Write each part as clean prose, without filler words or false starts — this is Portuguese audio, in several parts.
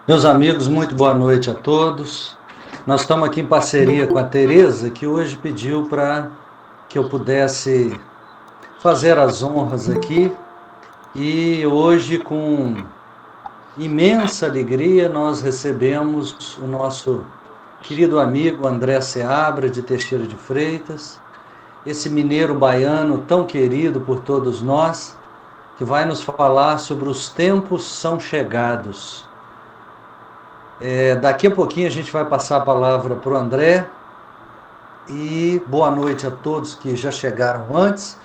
Meus amigos, muito boa noite a todos. Nós estamos aqui em parceria com a Tereza, que hoje pediu para que eu pudesse fazer as honras aqui. E hoje, com imensa alegria, nós recebemos o nosso querido amigo André Seabra, de Teixeira de Freitas, esse mineiro baiano tão querido por todos nós, que vai nos falar sobre os tempos são chegados. Daqui a pouquinho a gente vai passar a palavra para o André. E boa noite a todos que já chegaram antes,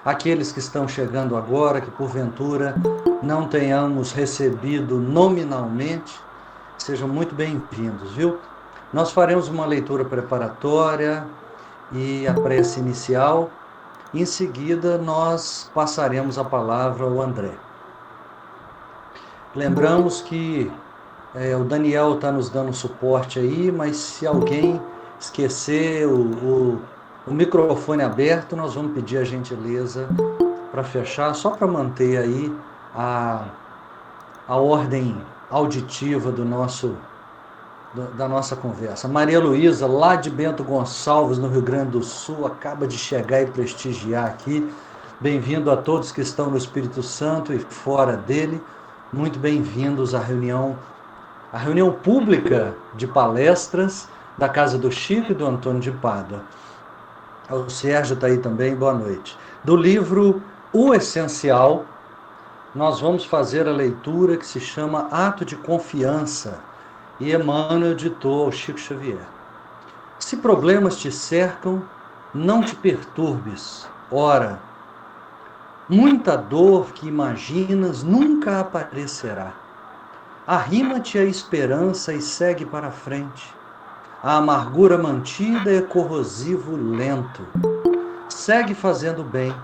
aqueles que estão chegando agora, que porventura não tenhamos recebido nominalmente, sejam muito bem-vindos, viu? Nós faremos uma leitura preparatória e a prece inicial. Em seguida, nós passaremos a palavra ao André. Lembramos que o Daniel está nos dando suporte aí, mas se alguém esquecer o microfone aberto, nós vamos pedir a gentileza para fechar, só para manter aí a ordem auditiva da nossa conversa. Maria Luísa, lá de Bento Gonçalves, no Rio Grande do Sul, acaba de chegar e prestigiar aqui. Bem-vindo a todos que estão no Espírito Santo e fora dele. Muito bem-vindos à reunião pública de palestras da Casa do Chico e do Antônio de Pádua. O Sérgio está aí também, boa noite. Do livro O Essencial, nós vamos fazer a leitura que se chama Ato de Confiança, e Emmanuel ditou ao Chico Xavier. Se problemas te cercam, não te perturbes. Ora, muita dor que imaginas nunca aparecerá. Arrima-te à esperança e segue para a frente. A amargura mantida é corrosivo lento. Segue fazendo bem,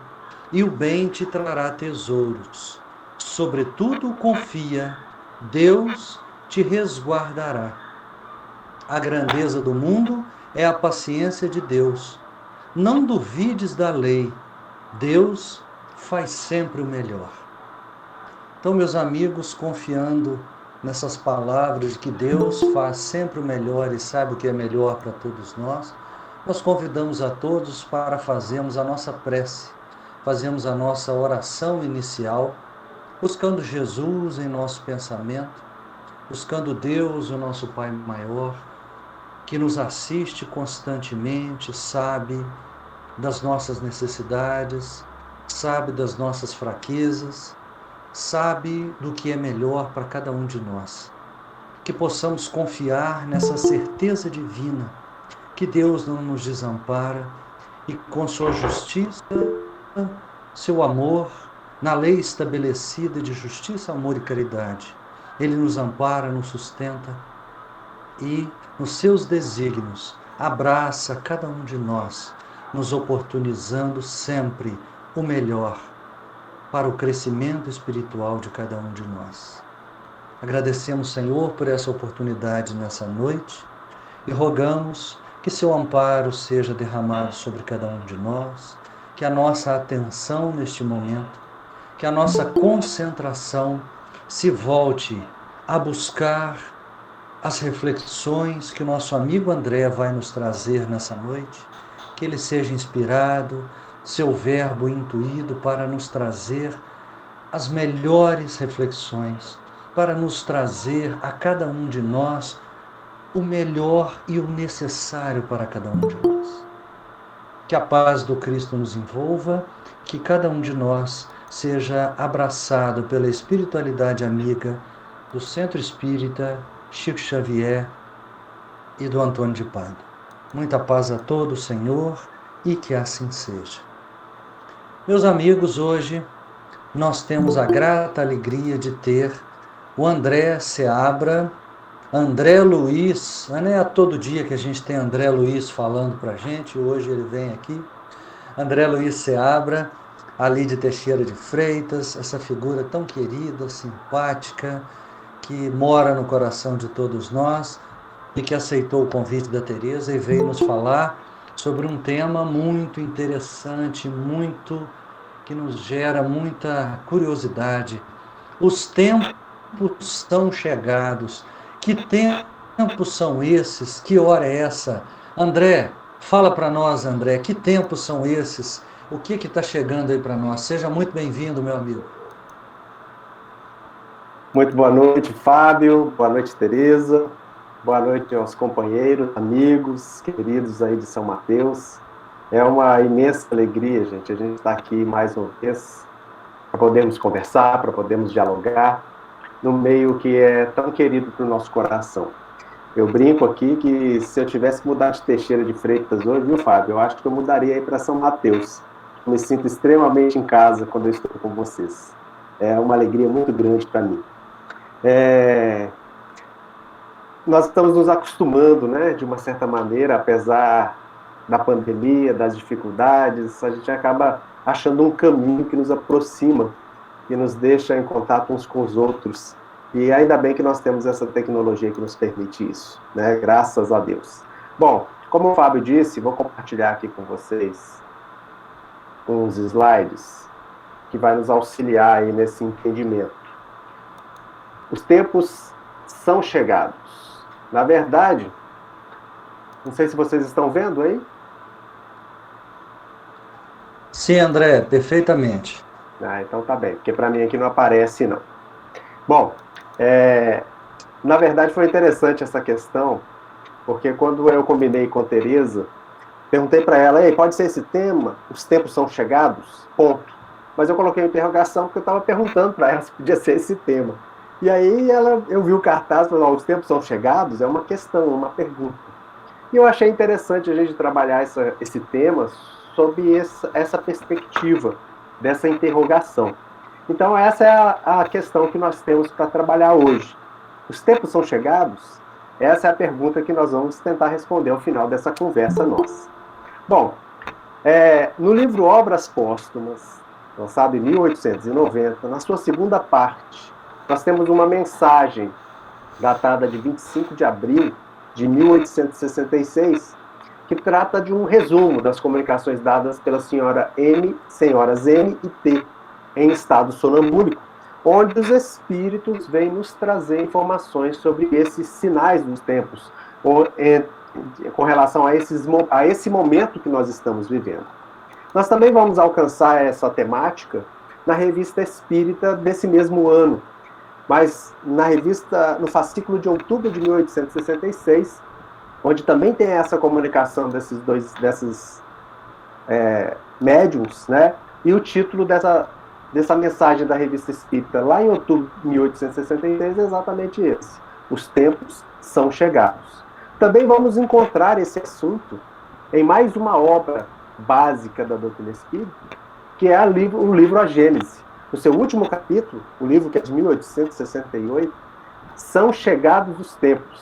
e o bem te trará tesouros. Sobretudo confia, Deus te resguardará. A grandeza do mundo é a paciência de Deus. Não duvides da lei, Deus faz sempre o melhor. Então, meus amigos, confiando nessas palavras de que Deus faz sempre o melhor e sabe o que é melhor para todos nós convidamos a todos para fazermos a nossa prece, fazermos a nossa oração inicial, buscando Jesus em nosso pensamento, buscando Deus, o nosso Pai maior, que nos assiste constantemente, sabe das nossas necessidades, sabe das nossas fraquezas, sabe do que é melhor para cada um de nós. Que possamos confiar nessa certeza divina, que Deus não nos desampara e com sua justiça, seu amor, na lei estabelecida de justiça, amor e caridade, Ele nos ampara, nos sustenta e, nos seus desígnios, abraça cada um de nós, nos oportunizando sempre o melhor para o crescimento espiritual de cada um de nós. Agradecemos, Senhor, por essa oportunidade nessa noite e rogamos que seu amparo seja derramado sobre cada um de nós, que a nossa atenção neste momento, que a nossa concentração se volte a buscar as reflexões que o nosso amigo André vai nos trazer nessa noite, que ele seja inspirado, seu verbo intuído para nos trazer as melhores reflexões, para nos trazer a cada um de nós o melhor e o necessário para cada um de nós. Que a paz do Cristo nos envolva, que cada um de nós seja abraçado pela espiritualidade amiga do Centro Espírita Chico Xavier e do Antônio de Pádua. Muita paz a todos, Senhor, e que assim seja. Meus amigos, hoje nós temos a grata alegria de ter o André Seabra, André Luiz, não é todo dia que a gente tem André Luiz falando para a gente, hoje ele vem aqui. André Luiz Seabra, ali de Teixeira de Freitas, essa figura tão querida, simpática, que mora no coração de todos nós e que aceitou o convite da Tereza e veio nos falar sobre um tema muito interessante, que nos gera muita curiosidade. Os tempos são chegados. Que tempos são esses? Que hora é essa? André, fala para nós, André, que tempos são esses? O que está chegando aí para nós? Seja muito bem-vindo, meu amigo. Muito boa noite, Fábio. Boa noite, Tereza. Boa noite aos companheiros, amigos, queridos aí de São Mateus. É uma imensa alegria, gente, a gente está aqui mais uma vez para podermos conversar, para podermos dialogar no meio que é tão querido para o nosso coração. Eu brinco aqui que se eu tivesse que mudar de Teixeira de Freitas hoje, viu, Fábio? Eu acho que eu mudaria aí para São Mateus. Eu me sinto extremamente em casa quando eu estou com vocês. É uma alegria muito grande para mim. Nós estamos nos acostumando, né, de uma certa maneira, apesar da pandemia, das dificuldades, a gente acaba achando um caminho que nos aproxima, que nos deixa em contato uns com os outros. E ainda bem que nós temos essa tecnologia que nos permite isso, né? Graças a Deus. Bom, como o Fábio disse, vou compartilhar aqui com vocês uns slides que vai nos auxiliar aí nesse entendimento. Os tempos são chegados. Na verdade, não sei se vocês estão vendo aí. Sim, André, perfeitamente. Então tá bem, porque para mim aqui não aparece, não. Bom, na verdade foi interessante essa questão, porque quando eu combinei com a Tereza, perguntei para ela, ei, pode ser esse tema? Os tempos são chegados? Ponto. Mas eu coloquei uma interrogação porque eu estava perguntando para ela se podia ser esse tema. E aí eu vi o cartaz e falei, os tempos são chegados? É uma questão, uma pergunta. E eu achei interessante a gente trabalhar esse tema sob essa perspectiva, dessa interrogação. Então essa é a questão que nós temos para trabalhar hoje. Os tempos são chegados? Essa é a pergunta que nós vamos tentar responder ao final dessa conversa nossa. Bom, no livro Obras Póstumas, lançado em 1890, na sua segunda parte, nós temos uma mensagem datada de 25 de abril de 1866, que trata de um resumo das comunicações dadas pela senhoras M e T, em estado sonambúlico, onde os espíritos vêm nos trazer informações sobre esses sinais dos tempos, com relação a esse momento que nós estamos vivendo. Nós também vamos alcançar essa temática na Revista Espírita desse mesmo ano, mas no fascículo de outubro de 1866, onde também tem essa comunicação desses médiums, né? E o título dessa mensagem da Revista Espírita, lá em outubro de 1866, é exatamente esse: os tempos são chegados. Também vamos encontrar esse assunto em mais uma obra básica da doutrina espírita, que é o livro A Gênese. No seu último capítulo, o livro que é de 1868, são chegados os tempos.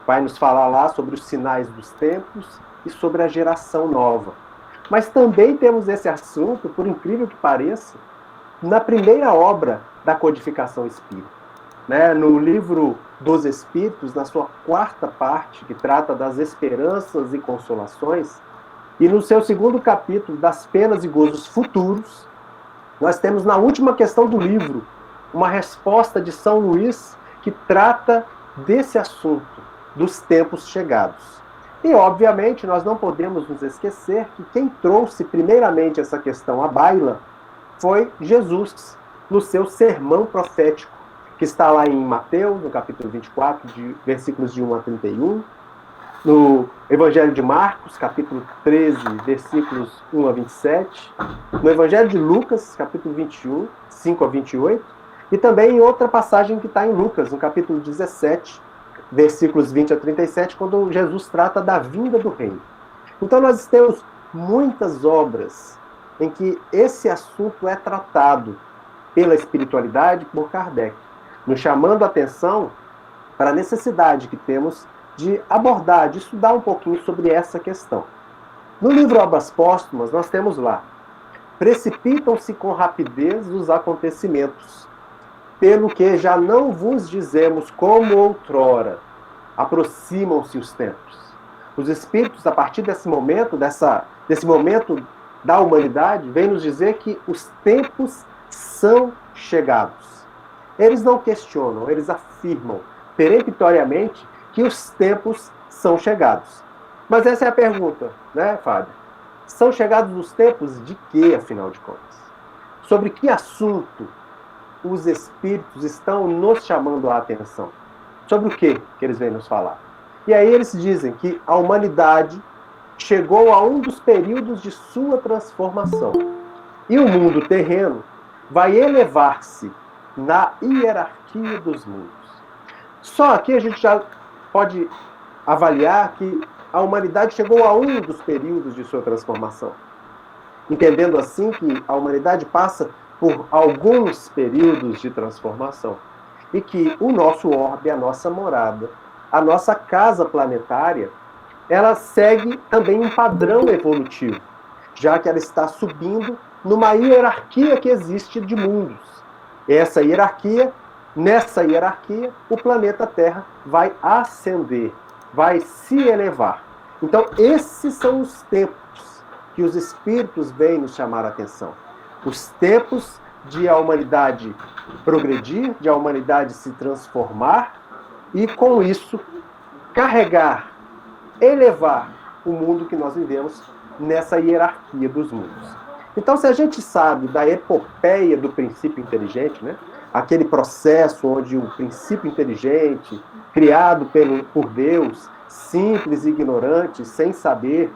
Vai nos falar lá sobre os sinais dos tempos e sobre a geração nova. Mas também temos esse assunto, por incrível que pareça, na primeira obra da codificação espírita. Né? No livro dos Espíritos, na sua quarta parte, que trata das esperanças e consolações, e no seu segundo capítulo, das penas e gozos futuros, nós temos na última questão do livro uma resposta de São Luís que trata desse assunto, dos tempos chegados. E, obviamente, nós não podemos nos esquecer que quem trouxe primeiramente essa questão à baila foi Jesus, no seu sermão profético, que está lá em Mateus, no capítulo 24, versículos de 1 a 31, no Evangelho de Marcos, capítulo 13, versículos 1 a 27, no Evangelho de Lucas, capítulo 21, 5 a 28, e também em outra passagem que está em Lucas, no capítulo 17, versículos 20 a 37, quando Jesus trata da vinda do reino. Então nós temos muitas obras em que esse assunto é tratado pela espiritualidade, por Kardec, nos chamando a atenção para a necessidade que temos de abordar, de estudar um pouquinho sobre essa questão. No livro Obras Póstumas, nós temos lá: precipitam-se com rapidez os acontecimentos, pelo que já não vos dizemos como outrora, aproximam-se os tempos. Os espíritos, a partir desse momento da humanidade, vêm nos dizer que os tempos são chegados. Eles não questionam, eles afirmam: peremptoriamente que os tempos são chegados. Mas essa é a pergunta, né, Fábio? São chegados os tempos de quê, afinal de contas? Sobre que assunto os Espíritos estão nos chamando a atenção? Sobre o que eles vêm nos falar? E aí eles dizem que a humanidade chegou a um dos períodos de sua transformação. E o mundo terreno vai elevar-se na hierarquia dos mundos. Só aqui a gente já pode avaliar que a humanidade chegou a um dos períodos de sua transformação. Entendendo assim que a humanidade passa por alguns períodos de transformação. E que o nosso orbe, a nossa morada, a nossa casa planetária, ela segue também um padrão evolutivo, já que ela está subindo numa hierarquia que existe de mundos. Nessa hierarquia, o planeta Terra vai ascender, vai se elevar. Então, esses são os tempos que os Espíritos vêm nos chamar a atenção. Os tempos de a humanidade progredir, de a humanidade se transformar e, com isso, carregar, elevar o mundo que nós vivemos nessa hierarquia dos mundos. Então, se a gente sabe da epopeia do princípio inteligente, né, aquele processo onde o princípio inteligente, criado por Deus, simples e ignorante, sem saber,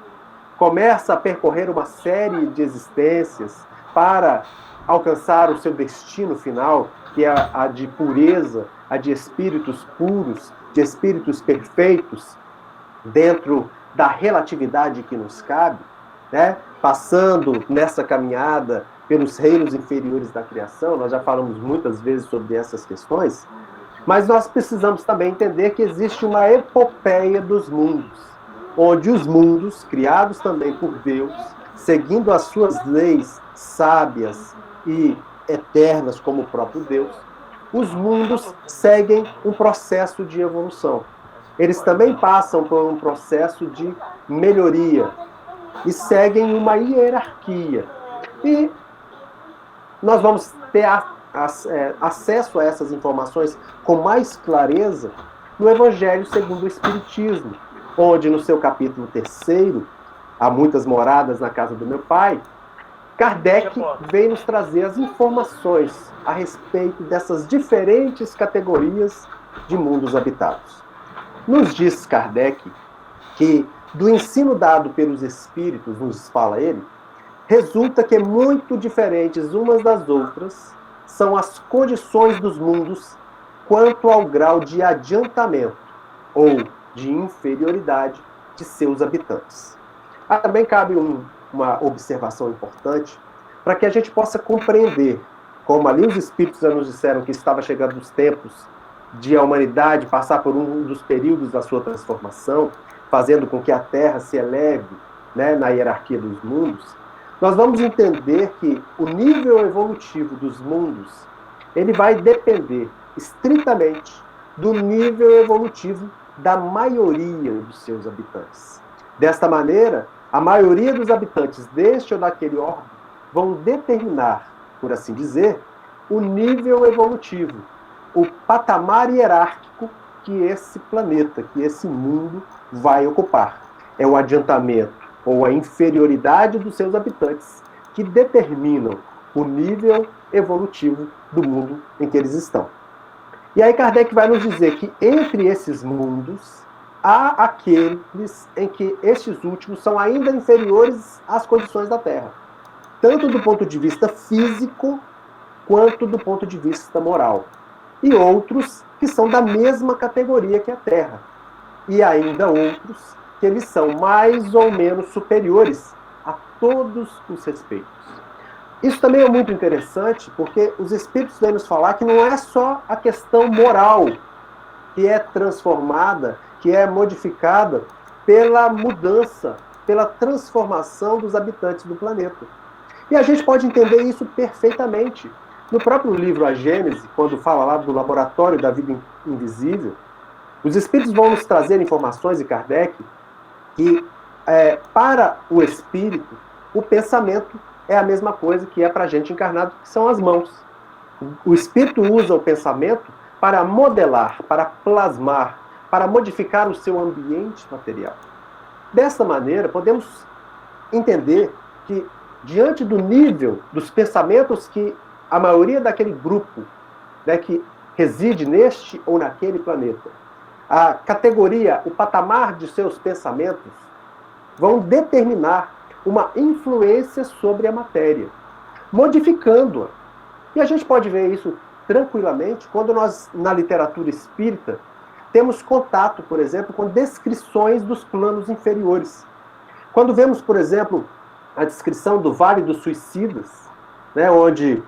começa a percorrer uma série de existências para alcançar o seu destino final, que é a de pureza, a de espíritos puros, de espíritos perfeitos, dentro da relatividade que nos cabe, né? Passando nessa caminhada pelos reinos inferiores da criação, nós já falamos muitas vezes sobre essas questões, mas nós precisamos também entender que existe uma epopeia dos mundos, onde os mundos, criados também por Deus, seguindo as suas leis sábias e eternas como o próprio Deus, os mundos seguem um processo de evolução. Eles também passam por um processo de melhoria e seguem uma hierarquia. E nós vamos ter acesso a essas informações com mais clareza no Evangelho segundo o Espiritismo, onde no seu capítulo 3, Há Muitas Moradas na Casa do Meu Pai, Kardec vem nos trazer as informações a respeito dessas diferentes categorias de mundos habitados. Nos diz Kardec que do ensino dado pelos Espíritos, nos fala ele, resulta que muito diferentes umas das outras são as condições dos mundos quanto ao grau de adiantamento ou de inferioridade de seus habitantes. Também cabe uma observação importante para que a gente possa compreender, como ali os Espíritos já nos disseram que estava chegando os tempos de a humanidade passar por um dos períodos da sua transformação, fazendo com que a Terra se eleve, né, na hierarquia dos mundos, nós vamos entender que o nível evolutivo dos mundos ele vai depender estritamente do nível evolutivo da maioria dos seus habitantes. Desta maneira, a maioria dos habitantes deste ou daquele orbe vão determinar, por assim dizer, o nível evolutivo, o patamar hierárquico que esse planeta, que esse mundo vai ocupar. É o adiantamento ou a inferioridade dos seus habitantes que determinam o nível evolutivo do mundo em que eles estão. E aí Kardec vai nos dizer que entre esses mundos há aqueles em que estes últimos são ainda inferiores às condições da Terra, tanto do ponto de vista físico quanto do ponto de vista moral. E outros que são da mesma categoria que a Terra. E ainda outros que eles são mais ou menos superiores a todos os respeitos. Isso também é muito interessante, porque os Espíritos vêm nos falar que não é só a questão moral que é transformada, que é modificada pela mudança, pela transformação dos habitantes do planeta. E a gente pode entender isso perfeitamente. No próprio livro A Gênese, quando fala lá do laboratório da vida invisível, os Espíritos vão nos trazer informações, e Kardec, que para o Espírito, o pensamento é a mesma coisa que é para a gente encarnado, que são as mãos. O Espírito usa o pensamento para modelar, para plasmar, para modificar o seu ambiente material. Desta maneira, podemos entender que, diante do nível dos pensamentos que a maioria daquele grupo, né, que reside neste ou naquele planeta, a categoria, o patamar de seus pensamentos vão determinar uma influência sobre a matéria, modificando-a. E a gente pode ver isso tranquilamente quando nós, na literatura espírita, temos contato, por exemplo, com descrições dos planos inferiores. Quando vemos, por exemplo, a descrição do Vale dos Suicidas, né, onde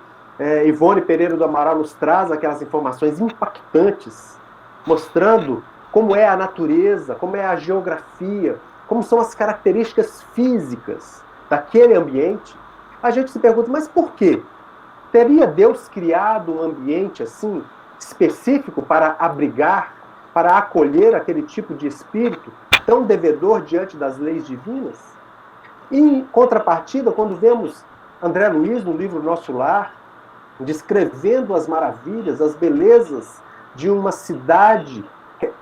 Ivone Pereira do Amaral nos traz aquelas informações impactantes, mostrando como é a natureza, como é a geografia, como são as características físicas daquele ambiente, a gente se pergunta, mas por quê? Teria Deus criado um ambiente assim, específico para abrigar, para acolher aquele tipo de espírito tão devedor diante das leis divinas? E, em contrapartida, quando vemos André Luiz, no livro Nosso Lar, descrevendo as maravilhas, as belezas de uma cidade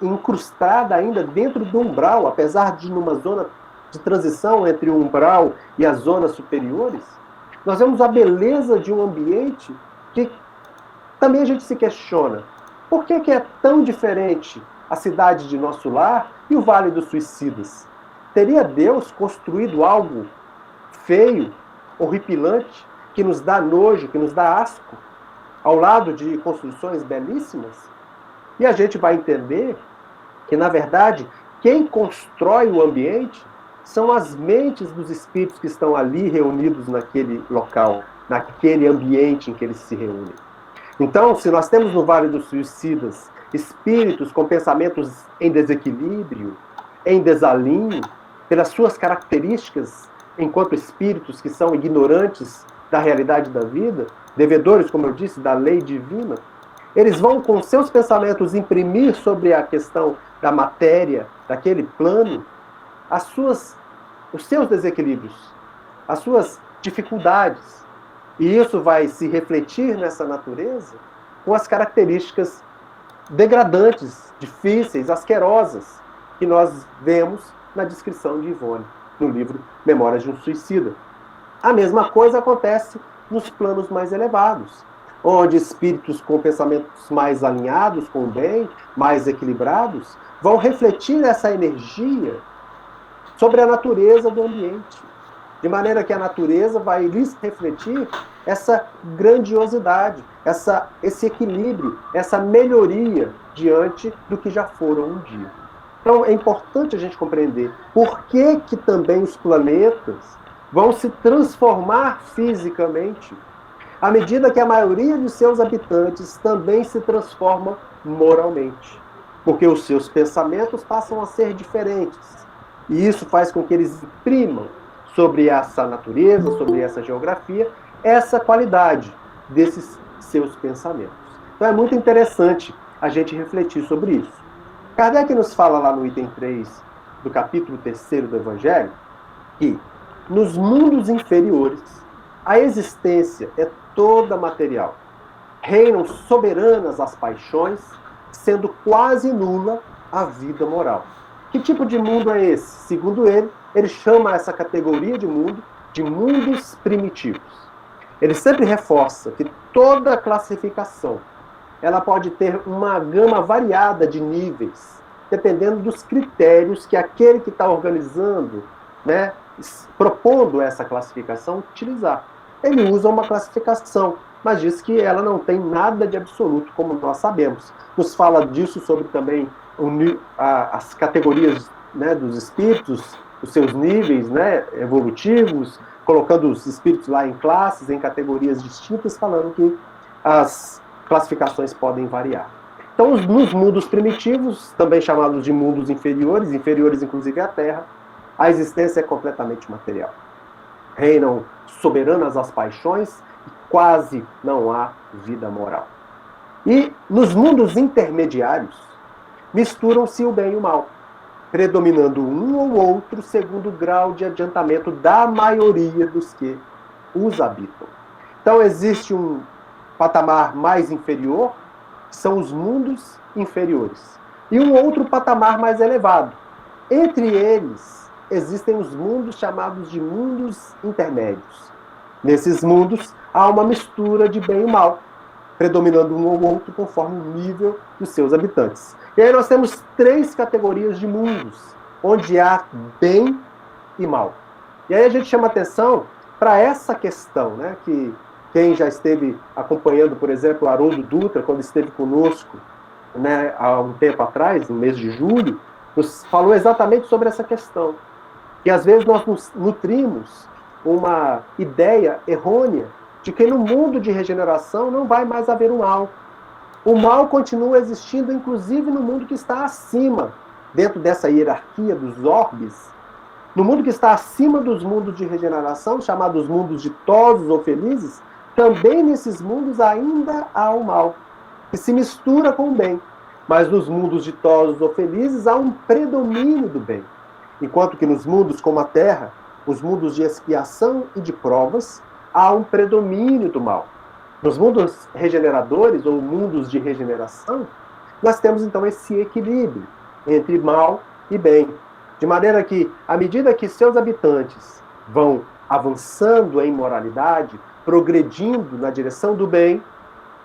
incrustada ainda dentro do umbral, apesar de numa zona de transição entre o umbral e as zonas superiores, nós vemos a beleza de um ambiente que também a gente se questiona. Por que é tão diferente a cidade de Nosso Lar e o Vale dos Suicidas? Teria Deus construído algo feio, horripilante, que nos dá nojo, que nos dá asco, ao lado de construções belíssimas? E a gente vai entender que, na verdade, quem constrói o ambiente são as mentes dos espíritos que estão ali reunidos naquele local, naquele ambiente em que eles se reúnem. Então, se nós temos no Vale dos Suicidas espíritos com pensamentos em desequilíbrio, em desalinho, pelas suas características enquanto espíritos que são ignorantes da realidade da vida, devedores, como eu disse, da lei divina, eles vão com seus pensamentos imprimir sobre a questão da matéria, daquele plano, os seus desequilíbrios, as suas dificuldades. E isso vai se refletir nessa natureza com as características degradantes, difíceis, asquerosas, que nós vemos na descrição de Ivone, no livro Memórias de um Suicida. A mesma coisa acontece nos planos mais elevados, onde espíritos com pensamentos mais alinhados com o bem, mais equilibrados, vão refletir essa energia sobre a natureza do ambiente, de maneira que a natureza vai lhes refletir essa grandiosidade, esse equilíbrio, essa melhoria diante do que já foram um dia. Então é importante a gente compreender por que também os planetas vão se transformar fisicamente, à medida que a maioria de seus habitantes também se transforma moralmente, porque os seus pensamentos passam a ser diferentes. E isso faz com que eles imprimam sobre essa natureza, sobre essa geografia, essa qualidade desses seus pensamentos. Então é muito interessante a gente refletir sobre isso. Kardec nos fala lá no item 3 do capítulo 3º do Evangelho que nos mundos inferiores a existência é toda material. Reinam soberanas as paixões, sendo quase nula a vida moral. Que tipo de mundo é esse? Segundo ele chama essa categoria de mundo de mundos primitivos. Ele sempre reforça que toda classificação ela pode ter uma gama variada de níveis, dependendo dos critérios que aquele que está organizando, né, propondo essa classificação, utilizar. Ele usa uma classificação, mas diz que ela não tem nada de absoluto, como nós sabemos. Nos fala disso sobre também as categorias, né, dos espíritos, os seus níveis, né, evolutivos, colocando os espíritos lá em classes, em categorias distintas, falando que as classificações podem variar. Então, nos mundos primitivos, também chamados de mundos inferiores, inferiores inclusive à Terra, a existência é completamente material. Reinam soberanas as paixões e quase não há vida moral. E nos mundos intermediários, misturam-se o bem e o mal, predominando um ou outro segundo o grau de adiantamento da maioria dos que os habitam. Então existe um patamar mais inferior, que são os mundos inferiores, e um outro patamar mais elevado. Entre eles, existem os mundos chamados de mundos intermédios. Nesses mundos, há uma mistura de bem e mal, predominando um ou outro conforme o nível dos seus habitantes. E aí nós temos 3 categorias de mundos, onde há bem e mal. E aí a gente chama atenção para essa questão, né, que quem já esteve acompanhando, por exemplo, Haroldo Dutra, quando esteve conosco, né, há um tempo atrás, no mês de julho, nos falou exatamente sobre essa questão. Que às vezes nós nos nutrimos uma ideia errônea de que no mundo de regeneração não vai mais haver o mal. O mal continua existindo, inclusive no mundo que está acima, dentro dessa hierarquia dos orbes, no mundo que está acima dos mundos de regeneração, chamados mundos ditosos ou felizes, também nesses mundos ainda há o mal, que se mistura com o bem. Mas nos mundos ditosos ou felizes há um predomínio do bem. Enquanto que nos mundos como a Terra, os mundos de expiação e de provas, há um predomínio do mal. Nos mundos regeneradores, ou mundos de regeneração, nós temos então esse equilíbrio entre mal e bem. De maneira que, à medida que seus habitantes vão avançando em moralidade, progredindo na direção do bem,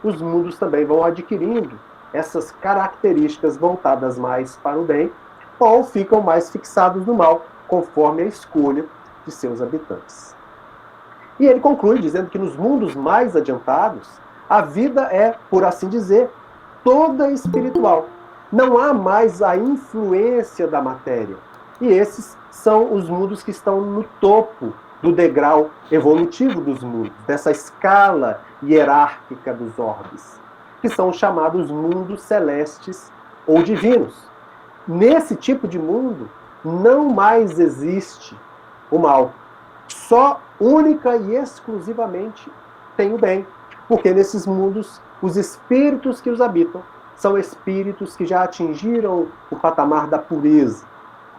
os mundos também vão adquirindo essas características voltadas mais para o bem, ou ficam mais fixados no mal, conforme a escolha de seus habitantes. E ele conclui dizendo que nos mundos mais adiantados, a vida é, por assim dizer, toda espiritual. Não há mais a influência da matéria. E esses são os mundos que estão no topo do degrau evolutivo dos mundos, dessa escala hierárquica dos orbes, que são os chamados mundos celestes ou divinos. Nesse tipo de mundo, não mais existe o mal. Só, única e exclusivamente, tem o bem. Porque nesses mundos, os espíritos que os habitam são espíritos que já atingiram o patamar da pureza.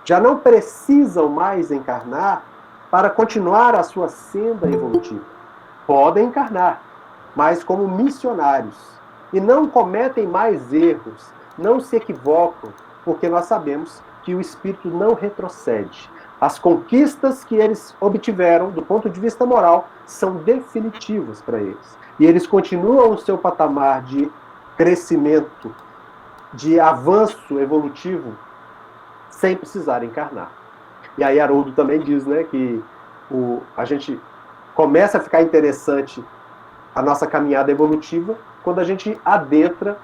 Já não precisam mais encarnar para continuar a sua senda evolutiva. Podem encarnar, mas como missionários. E não cometem mais erros, não se equivocam, porque nós sabemos que o espírito não retrocede. As conquistas que eles obtiveram, do ponto de vista moral, são definitivas para eles. E eles continuam o seu patamar de crescimento, de avanço evolutivo, sem precisar encarnar. E aí Haroldo também diz, né, que a gente começa a ficar interessante a nossa caminhada evolutiva quando a gente adentra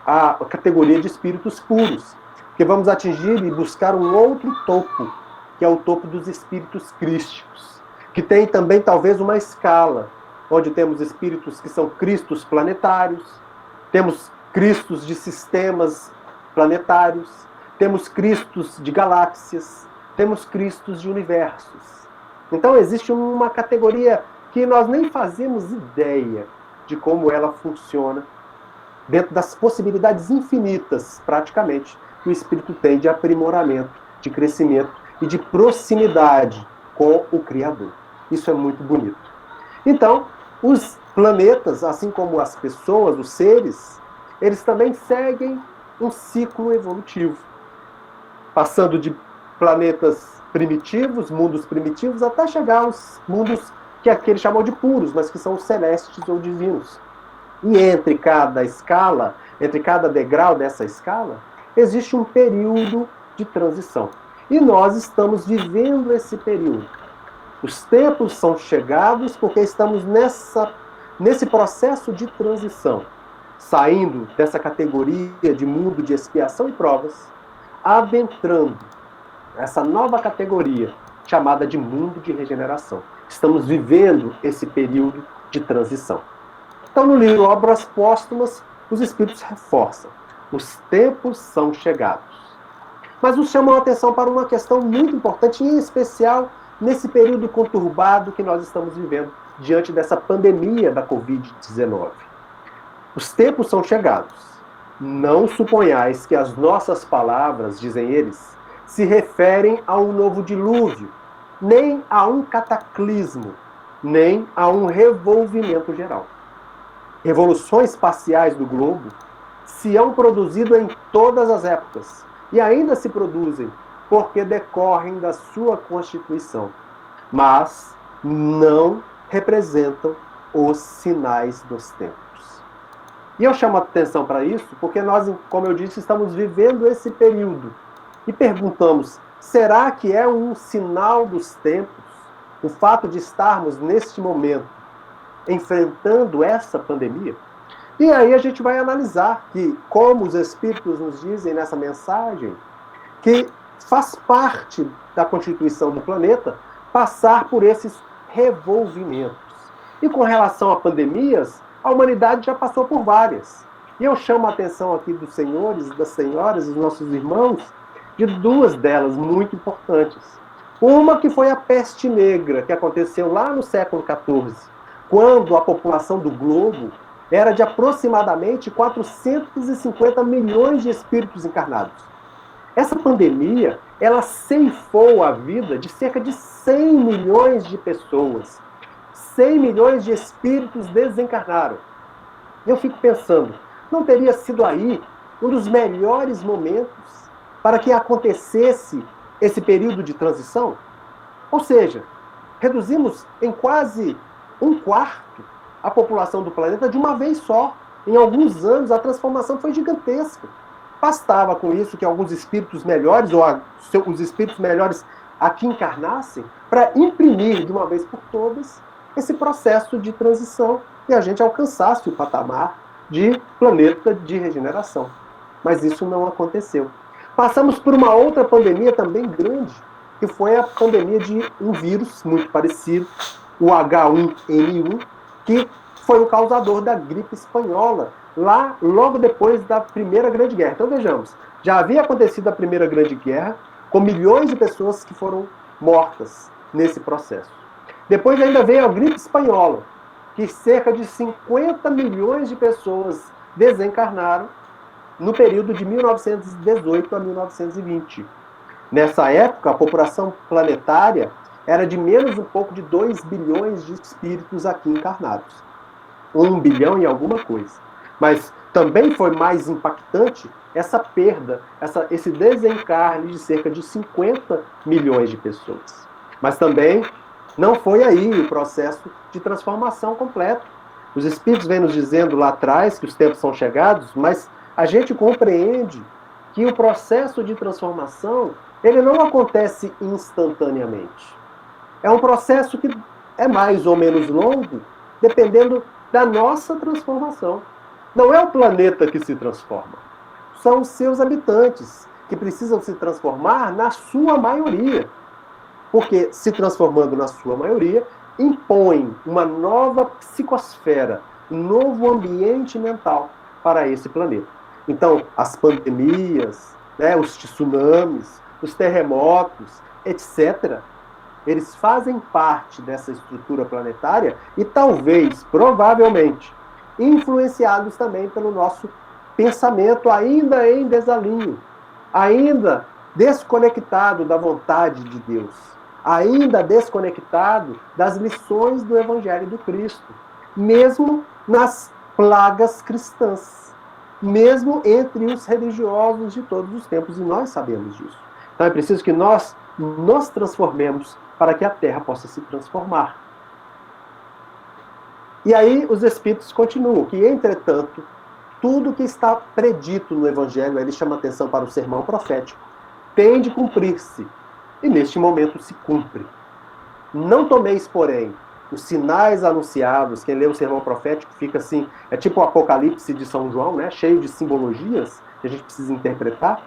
a categoria de espíritos puros, porque vamos atingir e buscar um outro topo, que é o topo dos espíritos crísticos, que tem também talvez uma escala, onde temos espíritos que são cristos planetários, temos cristos de sistemas planetários, temos cristos de galáxias, temos cristos de universos. Então existe uma categoria que nós nem fazemos ideia de como ela funciona, dentro das possibilidades infinitas, praticamente, que o espírito tem de aprimoramento, de crescimento e de proximidade com o Criador. Isso é muito bonito. Então, os planetas, assim como as pessoas, os seres, eles também seguem um ciclo evolutivo, passando de planetas primitivos, mundos primitivos, até chegar aos mundos que aquele chamou de puros, mas que são os celestes ou divinos. E entre cada escala, entre cada degrau dessa escala, existe um período de transição. E nós estamos vivendo esse período. Os tempos são chegados porque estamos nesse processo de transição, saindo dessa categoria de mundo de expiação e provas, adentrando essa nova categoria chamada de mundo de regeneração. Estamos vivendo esse período de transição. Então, no livro Obras Póstumas, os espíritos reforçam: os tempos são chegados. Mas nos chamam a atenção para uma questão muito importante, em especial nesse período conturbado que nós estamos vivendo diante dessa pandemia da Covid-19. Os tempos são chegados. Não suponhais que as nossas palavras, dizem eles, se referem a um novo dilúvio, nem a um cataclismo, nem a um revolvimento geral. Revoluções parciais do globo se hão produzido em todas as épocas, e ainda se produzem, porque decorrem da sua constituição, mas não representam os sinais dos tempos. E eu chamo a atenção para isso porque nós, como eu disse, estamos vivendo esse período e perguntamos, será que é um sinal dos tempos o fato de estarmos neste momento enfrentando essa pandemia? E aí a gente vai analisar que, como os Espíritos nos dizem nessa mensagem, que faz parte da constituição do planeta passar por esses revolvimentos. E com relação a pandemias, a humanidade já passou por várias. E eu chamo a atenção aqui dos senhores, das senhoras, dos nossos irmãos, de duas delas muito importantes. Uma que foi a peste negra, que aconteceu lá no século XIV, quando a população do globo era de aproximadamente 450 milhões de espíritos encarnados. Essa pandemia, ela ceifou a vida de cerca de 100 milhões de pessoas. 100 milhões de espíritos desencarnaram. Eu fico pensando, não teria sido aí um dos melhores momentos para que acontecesse esse período de transição? Ou seja, reduzimos em quase um quarto a população do planeta de uma vez só. Em alguns anos, a transformação foi gigantesca. Bastava com isso que alguns espíritos melhores, ou os espíritos melhores aqui encarnassem, para imprimir de uma vez por todas esse processo de transição e a gente alcançasse o patamar de planeta de regeneração. Mas isso não aconteceu. Passamos por uma outra pandemia também grande, que foi a pandemia de um vírus muito parecido, o H1N1, que foi o causador da gripe espanhola, lá logo depois da Primeira Grande Guerra. Então vejamos, já havia acontecido a Primeira Grande Guerra, com milhões de pessoas que foram mortas nesse processo. Depois ainda veio a gripe espanhola, que cerca de 50 milhões de pessoas desencarnaram no período de 1918 a 1920. Nessa época, a população planetária era de menos um pouco de 2 bilhões de espíritos aqui encarnados. 1 bilhão e alguma coisa. Mas também foi mais impactante essa perda, esse desencarne de cerca de 50 milhões de pessoas. Mas também não foi aí o processo de transformação completo. Os espíritos vêm nos dizendo lá atrás que os tempos são chegados, mas a gente compreende que o processo de transformação ele não acontece instantaneamente. É um processo que é mais ou menos longo, dependendo da nossa transformação. Não é o planeta que se transforma, são os seus habitantes, que precisam se transformar na sua maioria. Porque, se transformando na sua maioria, impõe uma nova psicosfera, um novo ambiente mental para esse planeta. Então, as pandemias, os tsunamis, os terremotos, etc., eles fazem parte dessa estrutura planetária e talvez, provavelmente, influenciados também pelo nosso pensamento ainda em desalinho, ainda desconectado da vontade de Deus, ainda desconectado das lições do Evangelho do Cristo, mesmo nas plagas cristãs, mesmo entre os religiosos de todos os tempos, e nós sabemos disso. Então é preciso que nós nos transformemos para que a Terra possa se transformar. E aí os Espíritos continuam, que entretanto, tudo que está predito no Evangelho, ele chama atenção para o sermão profético, tem de cumprir-se, e neste momento se cumpre. Não tomeis, porém, os sinais anunciados, quem lê o sermão profético fica assim, é tipo o Apocalipse de São João, cheio de simbologias que a gente precisa interpretar.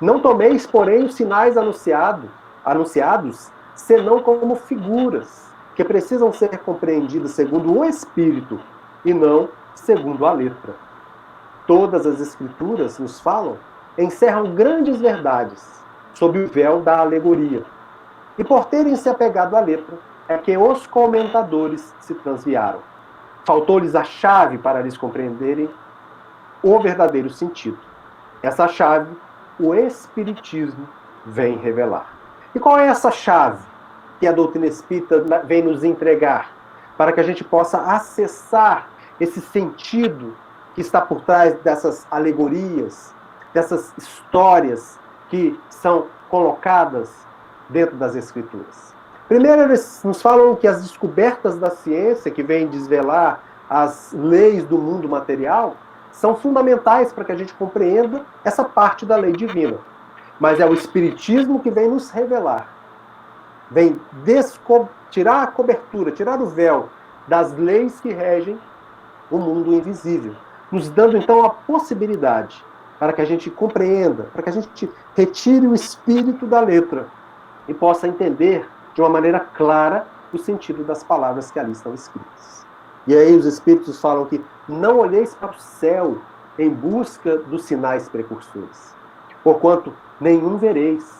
Não tomeis, porém, os sinais anunciados, senão como figuras, que precisam ser compreendidas segundo o Espírito e não segundo a letra. Todas as Escrituras nos falam, encerram grandes verdades sob o véu da alegoria. E por terem se apegado à letra, é que os comentadores se transviaram. Faltou-lhes a chave para lhes compreenderem o verdadeiro sentido. Essa chave, o Espiritismo vem revelar. E qual é essa chave que a doutrina espírita vem nos entregar para que a gente possa acessar esse sentido que está por trás dessas alegorias, dessas histórias que são colocadas dentro das Escrituras. Primeiro, eles nos falam que as descobertas da ciência, que vêm desvelar as leis do mundo material, são fundamentais para que a gente compreenda essa parte da lei divina. Mas é o Espiritismo que vem nos revelar, vem tirar a cobertura, tirar o véu das leis que regem o mundo invisível, nos dando então a possibilidade para que a gente compreenda, para que a gente retire o espírito da letra e possa entender de uma maneira clara o sentido das palavras que ali estão escritas. E aí os Espíritos falam que não olheis para o céu em busca dos sinais precursores, porquanto nenhum vereis,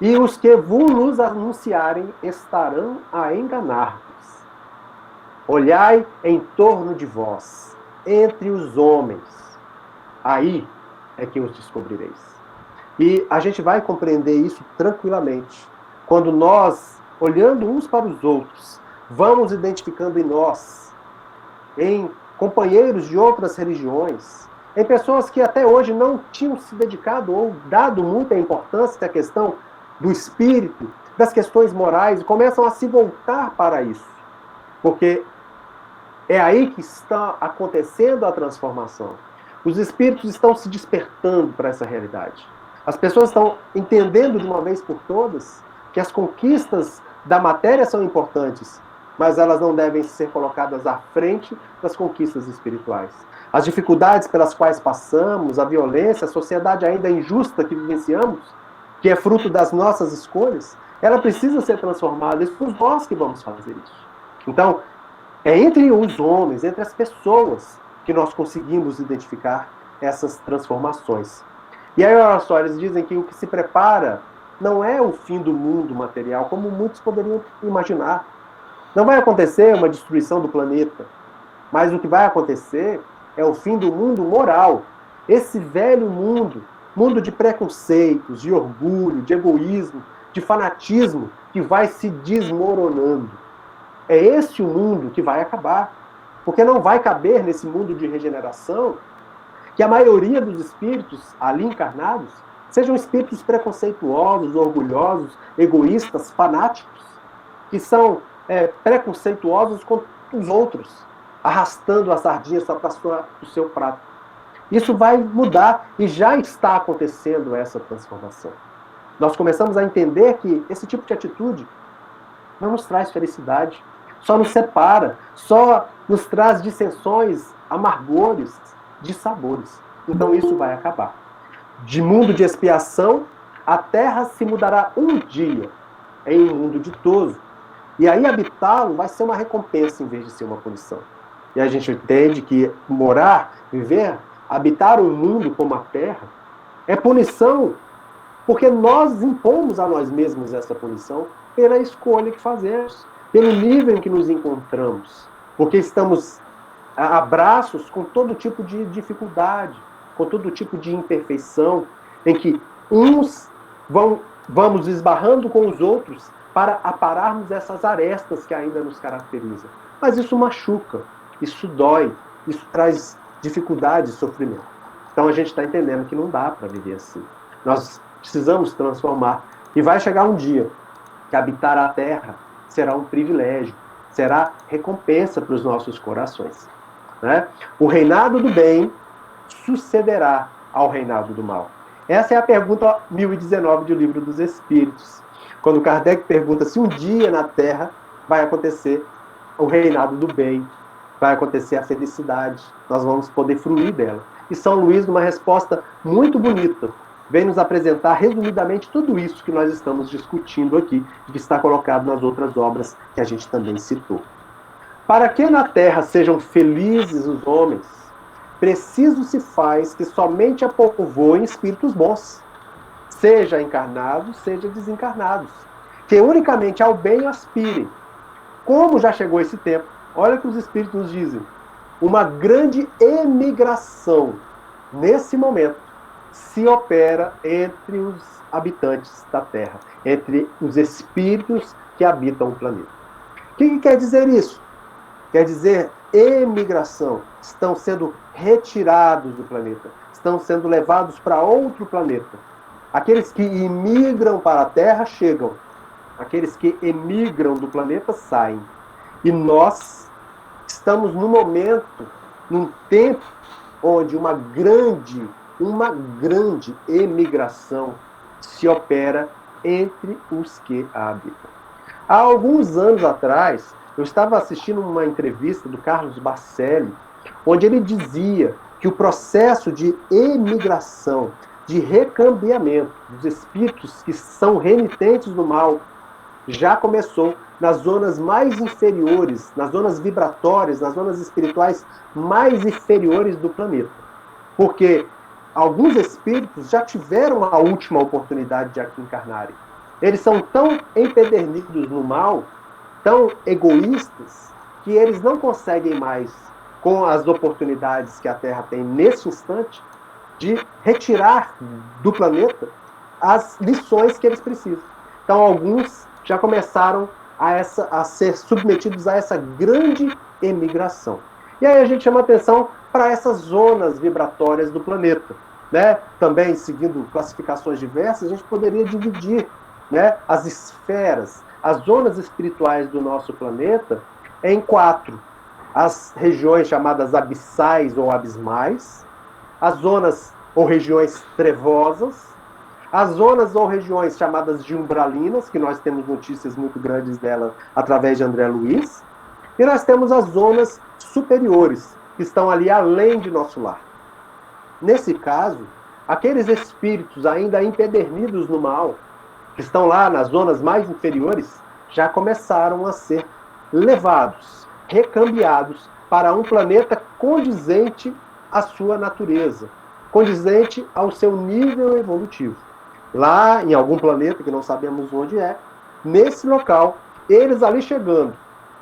e os que vos anunciarem estarão a enganar-vos. Olhai em torno de vós, entre os homens, aí é que os descobrireis. E a gente vai compreender isso tranquilamente quando nós, olhando uns para os outros, vamos identificando em nós, em companheiros de outras religiões, em pessoas que até hoje não tinham se dedicado ou dado muita importância à questão do espírito, das questões morais, e começam a se voltar para isso. Porque é aí que está acontecendo a transformação. Os espíritos estão se despertando para essa realidade. As pessoas estão entendendo de uma vez por todas que as conquistas da matéria são importantes, mas elas não devem ser colocadas à frente das conquistas espirituais. As dificuldades pelas quais passamos, a violência, a sociedade ainda injusta que vivenciamos, que é fruto das nossas escolhas, ela precisa ser transformada. E somos nós que vamos fazer isso. Então, é entre os homens, entre as pessoas, que nós conseguimos identificar essas transformações. E aí, olha só, eles dizem que o que se prepara não é o fim do mundo material, como muitos poderiam imaginar. Não vai acontecer uma destruição do planeta, mas o que vai acontecer é o fim do mundo moral. Esse velho mundo, mundo de preconceitos, de orgulho, de egoísmo, de fanatismo, que vai se desmoronando. É esse o mundo que vai acabar. Porque não vai caber nesse mundo de regeneração que a maioria dos espíritos ali encarnados sejam espíritos preconceituosos, orgulhosos, egoístas, fanáticos, que são preconceituosos com os outros, arrastando a sardinha só para o seu prato. Isso vai mudar e já está acontecendo essa transformação. Nós começamos a entender que esse tipo de atitude não nos traz felicidade, só nos separa, só nos traz dissensões, amargores, dissabores. Então isso vai acabar. De mundo de expiação, a terra se mudará um dia em um mundo ditoso. E aí habitá-lo vai ser uma recompensa em vez de ser uma punição. E a gente entende que morar, viver, habitar um mundo como a terra é punição, porque nós impomos a nós mesmos essa punição pela escolha que fazemos, pelo nível em que nos encontramos, porque estamos a braços com todo tipo de dificuldade, com todo tipo de imperfeição, em que uns vamos esbarrando com os outros para apararmos essas arestas que ainda nos caracterizam. Mas isso machuca, isso dói, isso traz dificuldade e sofrimento. Então a gente está entendendo que não dá para viver assim. Nós precisamos transformar. E vai chegar um dia que habitar a terra será um privilégio, será recompensa para os nossos corações. Né? O reinado do bem sucederá ao reinado do mal. Essa é a pergunta 1019 do Livro dos Espíritos. Quando Kardec pergunta se um dia na Terra vai acontecer o reinado do bem, vai acontecer a felicidade, nós vamos poder fruir dela. E São Luís, numa resposta muito bonita, vem nos apresentar resumidamente tudo isso que nós estamos discutindo aqui, que está colocado nas outras obras que a gente também citou. Para que na terra sejam felizes os homens, preciso se faz que somente a povoem espíritos bons, seja encarnados, seja desencarnados, que unicamente ao bem aspirem. Como já chegou esse tempo, olha o que os espíritos nos dizem, uma grande emigração, nesse momento, se opera entre os habitantes da Terra, entre os espíritos que habitam o planeta. O que quer dizer isso? Quer dizer emigração, estão sendo retirados do planeta, estão sendo levados para outro planeta. Aqueles que imigram para a Terra chegam, aqueles que emigram do planeta saem. E nós estamos num momento, num tempo, onde uma grande emigração se opera entre os que a habitam. Há alguns anos atrás, eu estava assistindo uma entrevista do Carlos Bacelli, onde ele dizia que o processo de emigração, de recambiamento dos espíritos que são renitentes do mal, já começou nas zonas mais inferiores, nas zonas vibratórias, nas zonas espirituais mais inferiores do planeta. Porque alguns espíritos já tiveram a última oportunidade de aqui encarnarem. Eles são tão empedernidos no mal, tão egoístas, que eles não conseguem mais, com as oportunidades que a Terra tem nesse instante, de retirar do planeta as lições que eles precisam. Então, alguns já começaram a ser submetidos a essa grande emigração. E aí a gente chama atenção para essas zonas vibratórias do planeta. Né? Também, seguindo classificações diversas, a gente poderia dividir, né, as esferas, as zonas espirituais do nosso planeta em 4. As regiões chamadas abissais ou abismais, as zonas ou regiões trevosas, as zonas ou regiões chamadas de umbralinas, que nós temos notícias muito grandes dela através de André Luiz, e nós temos as zonas superiores, que estão ali além de nosso lar. Nesse caso, aqueles espíritos ainda empedernidos no mal, que estão lá nas zonas mais inferiores, já começaram a ser levados, recambiados para um planeta condizente à sua natureza, condizente ao seu nível evolutivo. Lá, em algum planeta, que não sabemos onde é, nesse local, eles ali chegando,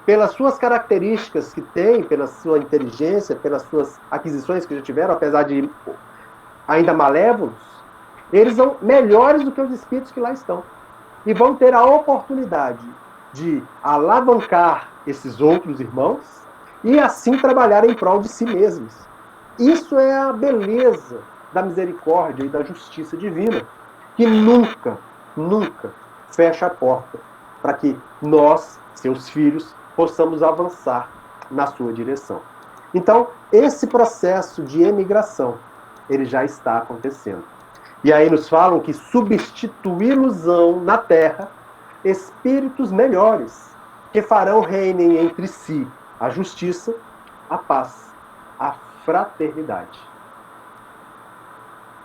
pelas suas características que têm, pela sua inteligência, pelas suas aquisições que já tiveram, apesar de ainda malévolos, eles são melhores do que os espíritos que lá estão. E vão ter a oportunidade de alavancar esses outros irmãos e assim trabalhar em prol de si mesmos. Isso é a beleza da misericórdia e da justiça divina, que nunca, nunca fecha a porta para que nós, seus filhos, possamos avançar na sua direção. Então, esse processo de emigração, ele já está acontecendo. E aí nos falam que substituí-los-ão na Terra espíritos melhores, que farão reinem entre si a justiça, a paz, a fraternidade.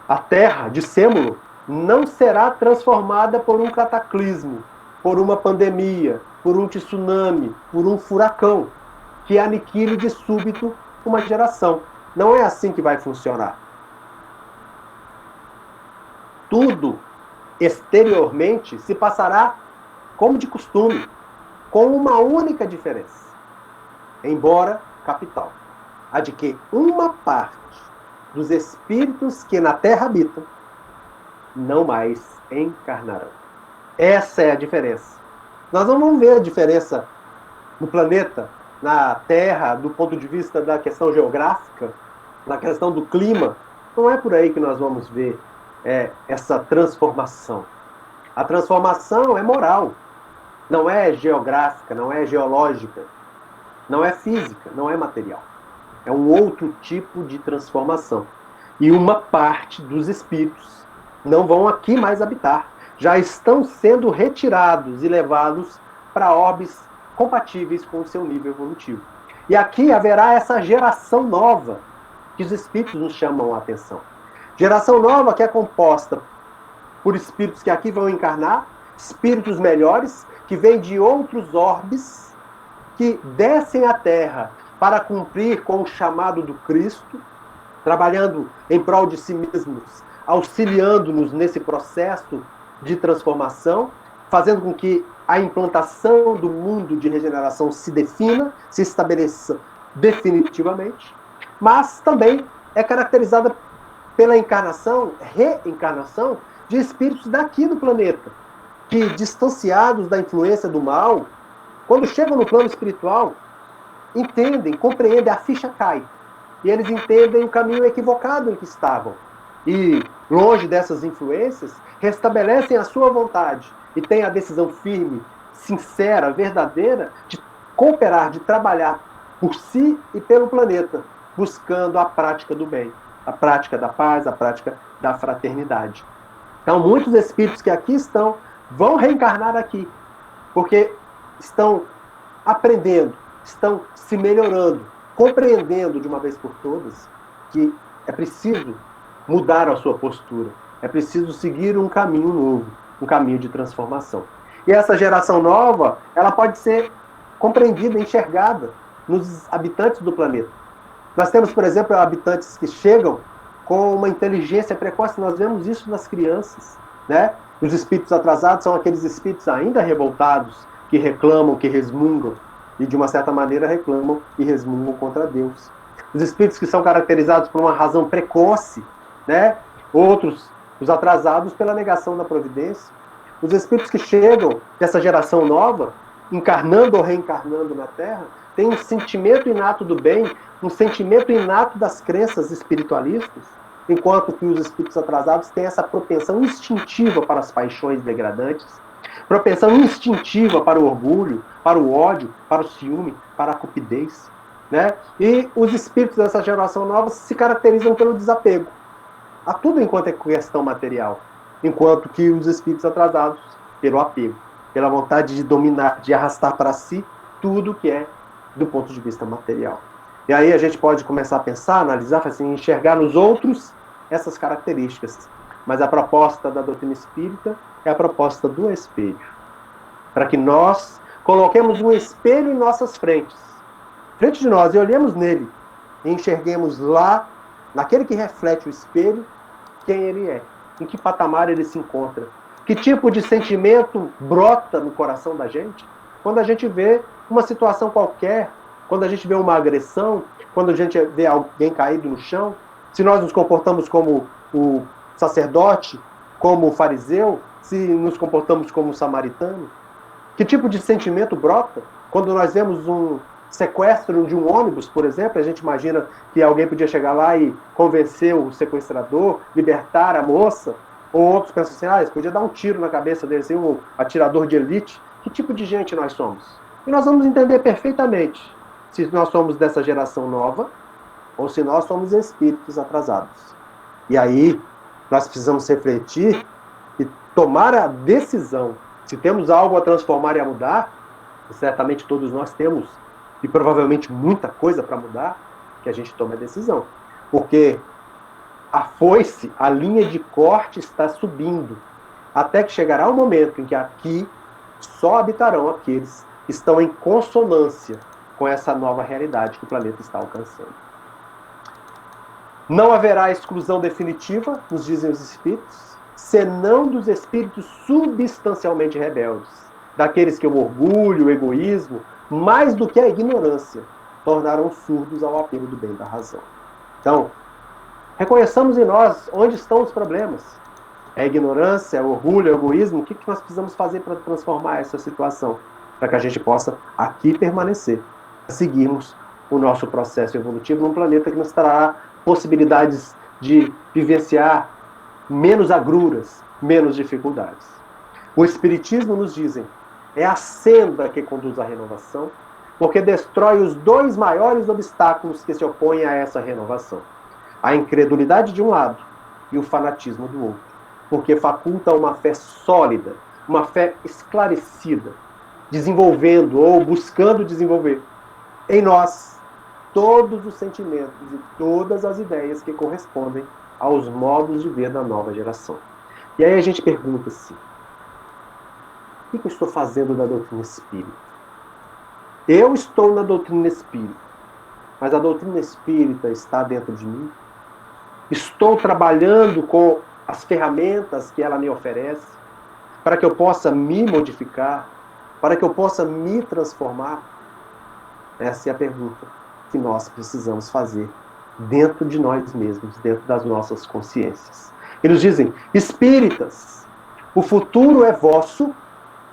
A Terra, dissemos-lo, não será transformada por um cataclismo, por uma pandemia, por um tsunami, por um furacão, que aniquile de súbito uma geração. Não é assim que vai funcionar. Tudo exteriormente se passará como de costume, com uma única diferença, embora capital, a de que uma parte dos espíritos que na Terra habitam não mais encarnarão. Essa é a diferença. Nós não vamos ver a diferença no planeta, na Terra, do ponto de vista da questão geográfica, na questão do clima. Não é por aí que nós vamos ver essa transformação. A transformação é moral, não é geográfica, não é geológica, não é física, não é material. É um outro tipo de transformação. E uma parte dos espíritos não vão aqui mais habitar. Já estão sendo retirados e levados para orbes compatíveis com o seu nível evolutivo. E aqui haverá essa geração nova que os espíritos nos chamam a atenção. Geração nova que é composta por espíritos que aqui vão encarnar, espíritos melhores, que vêm de outros orbes, que descem à Terra para cumprir com o chamado do Cristo, trabalhando em prol de si mesmos, auxiliando-nos nesse processo de transformação, fazendo com que a implantação do mundo de regeneração se defina, se estabeleça definitivamente, mas também é caracterizada pela reencarnação de espíritos daqui do planeta, que, distanciados da influência do mal, quando chegam no plano espiritual, entendem, compreendem, a ficha cai. E eles entendem o caminho equivocado em que estavam. E, longe dessas influências, restabelecem a sua vontade e têm a decisão firme, sincera, verdadeira, de cooperar, de trabalhar por si e pelo planeta, buscando a prática do bem, a prática da paz, a prática da fraternidade. Então, muitos espíritos que aqui estão vão reencarnar aqui, porque estão aprendendo, estão se melhorando, compreendendo de uma vez por todas que é preciso mudar a sua postura, é preciso seguir um caminho novo, um caminho de transformação. E essa geração nova, ela pode ser compreendida, enxergada nos habitantes do planeta. Nós temos, por exemplo, habitantes que chegam com uma inteligência precoce, nós vemos isso nas crianças, né? Os espíritos atrasados são aqueles espíritos ainda revoltados, que reclamam, que resmungam, e de uma certa maneira reclamam e resmungam contra Deus. Os espíritos que são caracterizados por uma razão precoce, né? Outros, os atrasados, pela negação da providência. Os espíritos que chegam dessa geração nova, encarnando ou reencarnando na Terra, têm um sentimento inato do bem, um sentimento inato das crenças espiritualistas, enquanto que os espíritos atrasados têm essa propensão instintiva para as paixões degradantes, propensão instintiva para o orgulho, para o ódio, para o ciúme, para a cupidez, né? E os espíritos dessa geração nova se caracterizam pelo desapego a tudo enquanto é questão material, enquanto que os espíritos atrasados pelo apego, pela vontade de dominar, de arrastar para si tudo que é do ponto de vista material. E aí a gente pode começar a pensar, analisar, assim, enxergar nos outros essas características. Mas a proposta da doutrina espírita é a proposta do espelho. Para que nós coloquemos um espelho em nossas frentes, frente de nós, e olhemos nele, e enxerguemos lá, naquele que reflete o espelho, quem ele é, em que patamar ele se encontra, que tipo de sentimento brota no coração da gente quando a gente vê uma situação qualquer, quando a gente vê uma agressão, quando a gente vê alguém caído no chão, se nós nos comportamos como o sacerdote, como o fariseu, se nos comportamos como o samaritano. Que tipo de sentimento brota quando nós vemos um sequestro de um ônibus, por exemplo? A gente imagina que alguém podia chegar lá e convencer o sequestrador, libertar a moça, ou outros pensam assim, eles podia dar um tiro na cabeça dele, assim, um atirador de elite. Que tipo de gente nós somos? E nós vamos entender perfeitamente se nós somos dessa geração nova ou se nós somos espíritos atrasados. E aí nós precisamos refletir e tomar a decisão. Se temos algo a transformar e a mudar, e certamente todos nós temos, e provavelmente muita coisa para mudar, que a gente tome a decisão. Porque a foice, a linha de corte está subindo, até que chegará o momento em que aqui só habitarão aqueles que estão em consonância com essa nova realidade que o planeta está alcançando. Não haverá exclusão definitiva, nos dizem os espíritos, senão dos espíritos substancialmente rebeldes, daqueles que o orgulho, o egoísmo, mais do que a ignorância, tornaram surdos ao apelo do bem e da razão. Então, reconheçamos em nós onde estão os problemas. É a ignorância, é o orgulho, é o egoísmo. O que nós precisamos fazer para transformar essa situação? Para que a gente possa aqui permanecer, seguirmos o nosso processo evolutivo num planeta que nos trará possibilidades de vivenciar menos agruras, menos dificuldades. O Espiritismo, nos dizem, é a senda que conduz à renovação, porque destrói os dois maiores obstáculos que se opõem a essa renovação. A incredulidade de um lado e o fanatismo do outro. Porque faculta uma fé sólida, uma fé esclarecida, desenvolvendo ou buscando desenvolver em nós todos os sentimentos e todas as ideias que correspondem aos modos de ver da nova geração. E aí a gente pergunta assim, o que eu estou fazendo da doutrina espírita? Eu estou na doutrina espírita, mas a doutrina espírita está dentro de mim? Estou trabalhando com as ferramentas que ela me oferece para que eu possa me modificar, para que eu possa me transformar? Essa é a pergunta que nós precisamos fazer dentro de nós mesmos, dentro das nossas consciências. Eles dizem, espíritas, o futuro é vosso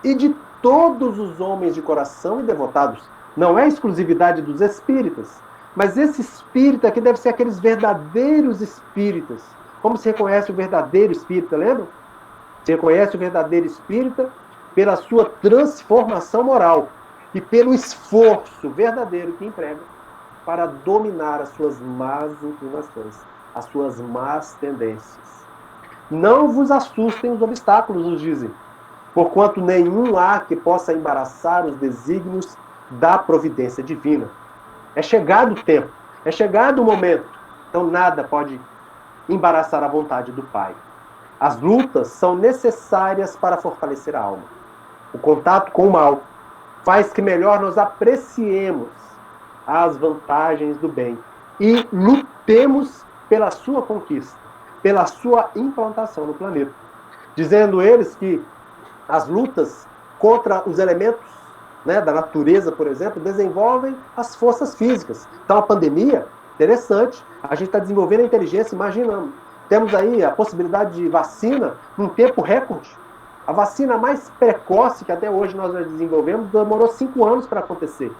e de todos os homens de coração e devotados. não é exclusividade dos espíritas, mas esse espírita aqui deve ser aqueles verdadeiros espíritas. Como se reconhece o verdadeiro espírita, lembra? Se reconhece o verdadeiro espírita pela sua transformação moral e pelo esforço verdadeiro que emprega para dominar as suas más inclinações, as suas más tendências. Não vos assustem os obstáculos, nos dizem, porquanto nenhum há que possa embaraçar os desígnios da providência divina. É chegado o tempo, é chegado o momento, então nada pode embaraçar a vontade do Pai. As lutas são necessárias para fortalecer a alma. O contato com o mal faz que melhor nós apreciemos as vantagens do bem e lutemos pela sua conquista, pela sua implantação no planeta. Dizendo eles que as lutas contra os elementos, né, da natureza, por exemplo, desenvolvem as forças físicas. Então, a pandemia, interessante, a gente está desenvolvendo a inteligência, imaginando. Temos aí a possibilidade de vacina num tempo recorde. A vacina mais precoce que até hoje nós já desenvolvemos demorou 5 anos para acontecer.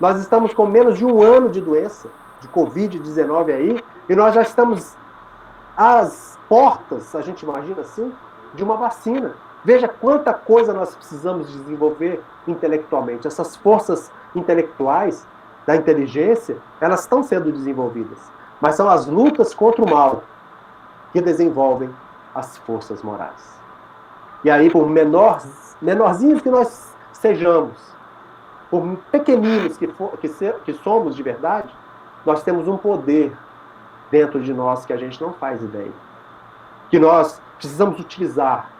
Nós estamos com menos de 1 ano de doença, de Covid-19 aí, e nós já estamos às portas, a gente imagina assim, de uma vacina. Veja quanta coisa nós precisamos desenvolver intelectualmente. Essas forças intelectuais da inteligência, elas estão sendo desenvolvidas. Mas são as lutas contra o mal que desenvolvem as forças morais. E aí, por menorzinhos que nós sejamos, por pequeninos que somos de verdade, nós temos um poder dentro de nós que a gente não faz ideia. Que nós precisamos utilizar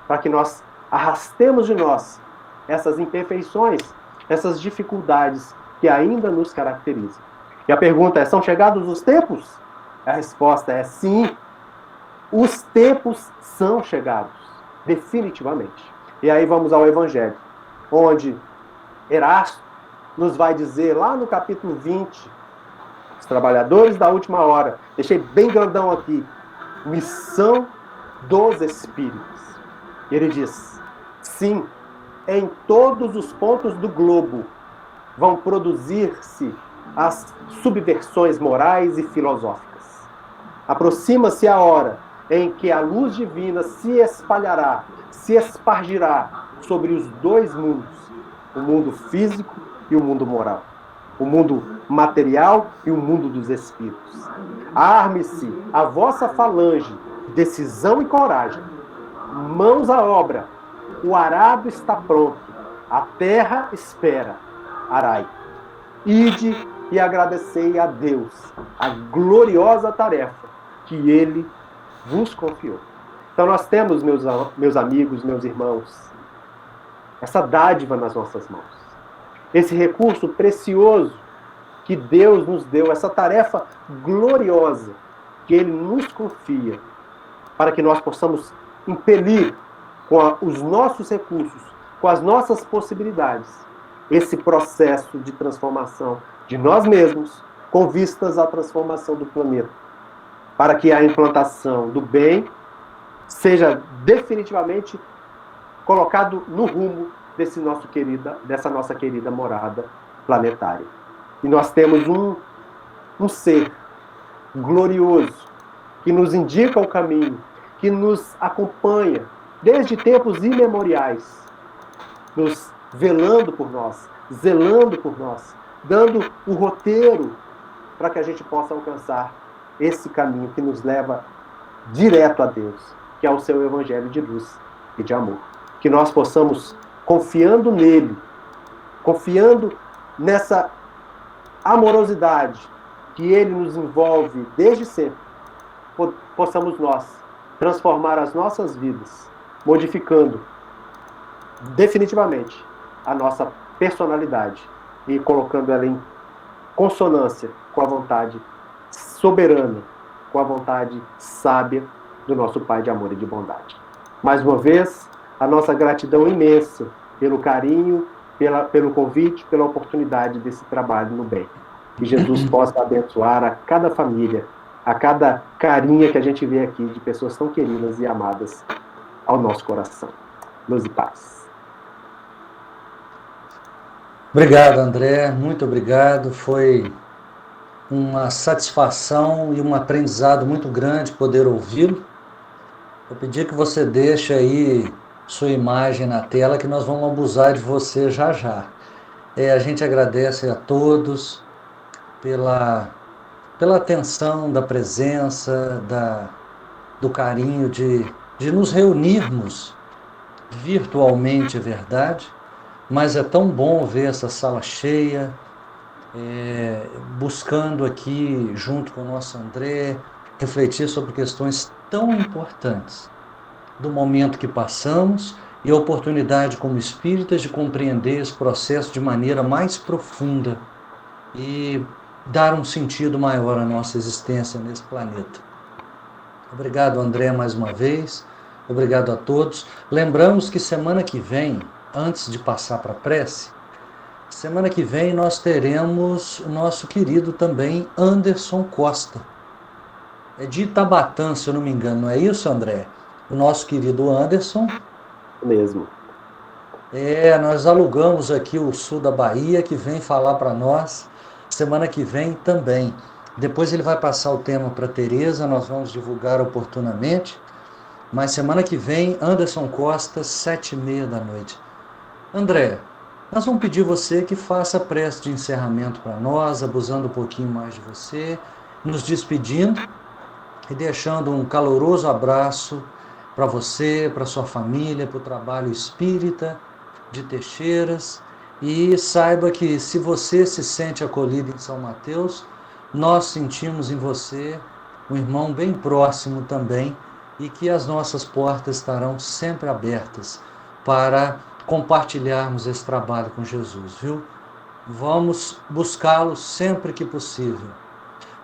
para que nós arrastemos de nós essas imperfeições, essas dificuldades que ainda nos caracterizam. E a pergunta é, são chegados os tempos? A resposta é sim. Os tempos são chegados, definitivamente. E aí vamos ao Evangelho, onde Erasto nos vai dizer, lá no capítulo 20, os trabalhadores da última hora, deixei bem grandão aqui, missão dos Espíritos. E ele diz, sim, em todos os pontos do globo vão produzir-se as subversões morais e filosóficas. Aproxima-se a hora em que a luz divina se espalhará, se espargirá sobre os dois mundos, o mundo físico e o mundo moral, o mundo material e o mundo dos espíritos. Arme-se a vossa falange, decisão e coragem. Mãos à obra, o arado está pronto, a terra espera, arai. Ide e agradecei a Deus a gloriosa tarefa que Ele vos confiou. Então nós temos, meus amigos, meus irmãos, essa dádiva nas nossas mãos. Esse recurso precioso que Deus nos deu, essa tarefa gloriosa que Ele nos confia, para que nós possamos impelir com os nossos recursos, com as nossas possibilidades, esse processo de transformação de nós mesmos, com vistas à transformação do planeta, para que a implantação do bem seja definitivamente colocado no rumo dessa nossa querida morada planetária. E nós temos um ser glorioso que nos indica o caminho, que nos acompanha desde tempos imemoriais, nos velando por nós, zelando por nós, dando o roteiro para que a gente possa alcançar esse caminho que nos leva direto a Deus, que é o seu evangelho de luz e de amor. Que nós possamos, confiando nele, confiando nessa amorosidade que ele nos envolve desde sempre, possamos nós transformar as nossas vidas, modificando definitivamente a nossa personalidade e colocando ela em consonância com a vontade soberana, com a vontade sábia do nosso Pai de amor e de bondade. Mais uma vez, a nossa gratidão imensa pelo carinho, pelo convite, pela oportunidade desse trabalho no bem. Que Jesus possa abençoar a cada família, a cada carinha que a gente vê aqui de pessoas tão queridas e amadas ao nosso coração. Luz e paz. Obrigado, André, muito obrigado. Foi uma satisfação e um aprendizado muito grande poder ouvi-lo. Eu pedi que você deixe aí sua imagem na tela, que nós vamos abusar de você já já. A gente agradece a todos pela, pela atenção, da presença, do carinho de nos reunirmos virtualmente, é verdade, mas é tão bom ver essa sala cheia, buscando aqui, junto com o nosso André, refletir sobre questões tão importantes do momento que passamos e a oportunidade como espíritas de compreender esse processo de maneira mais profunda e dar um sentido maior à nossa existência nesse planeta. Obrigado, André, mais uma vez. Obrigado a todos. Lembramos que semana que vem, antes de passar para a prece, semana que vem nós teremos o nosso querido também Anderson Costa. É de Itabatã, se eu não me engano, não é isso, André? O nosso querido Anderson. Mesmo. Nós alugamos aqui o sul da Bahia, que vem falar para nós semana que vem também. Depois ele vai passar o tema para a Tereza, nós vamos divulgar oportunamente. Mas semana que vem, Anderson Costa, 7h30 da noite. André, nós vamos pedir você que faça a prece de encerramento para nós, abusando um pouquinho mais de você, nos despedindo e deixando um caloroso abraço para você, para sua família, para o trabalho espírita de Teixeiras. E saiba que se você se sente acolhido em São Mateus, nós sentimos em você um irmão bem próximo também, e que as nossas portas estarão sempre abertas para compartilharmos esse trabalho com Jesus, viu? Vamos buscá-lo sempre que possível.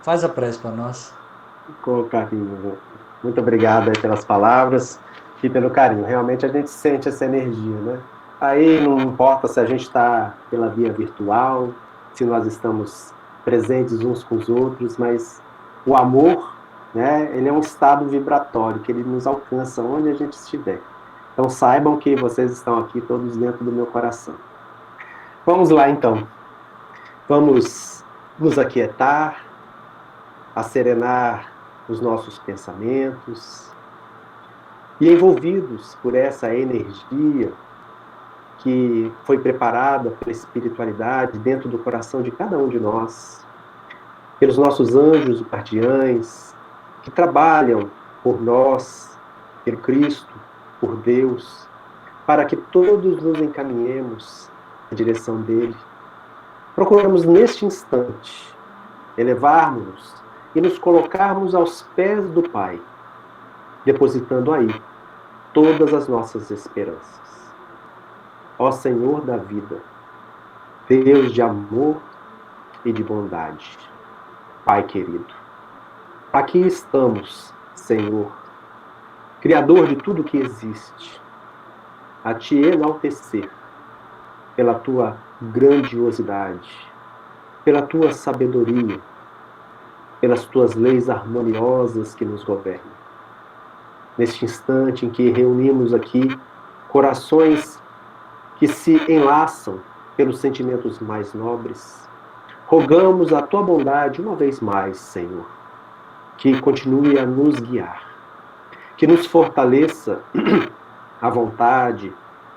Faz a prece para nós. Com carinho. Muito obrigado aí pelas palavras e pelo carinho. Realmente a gente sente essa energia, né? Aí não importa se a gente está pela via virtual, se nós estamos presentes uns com os outros, mas o amor, né, ele é um estado vibratório, que ele nos alcança onde a gente estiver. Então saibam que vocês estão aqui todos dentro do meu coração. Vamos lá então. Vamos nos aquietar, acerenar os nossos pensamentos e envolvidos por essa energia que foi preparada pela espiritualidade dentro do coração de cada um de nós, pelos nossos anjos e guardiães que trabalham por nós, por Cristo, por Deus, para que todos nos encaminhemos na direção dele. Procuramos neste instante elevarmos-nos e nos colocarmos aos pés do Pai, depositando aí todas as nossas esperanças. Ó Senhor da vida, Deus de amor e de bondade, Pai querido, aqui estamos, Senhor, Criador de tudo que existe, a Te enaltecer pela Tua grandiosidade, pela Tua sabedoria, pelas Tuas leis harmoniosas que nos governam. Neste instante em que reunimos aqui corações que se enlaçam pelos sentimentos mais nobres, rogamos a Tua bondade uma vez mais, Senhor, que continue a nos guiar, que nos fortaleça a vontade,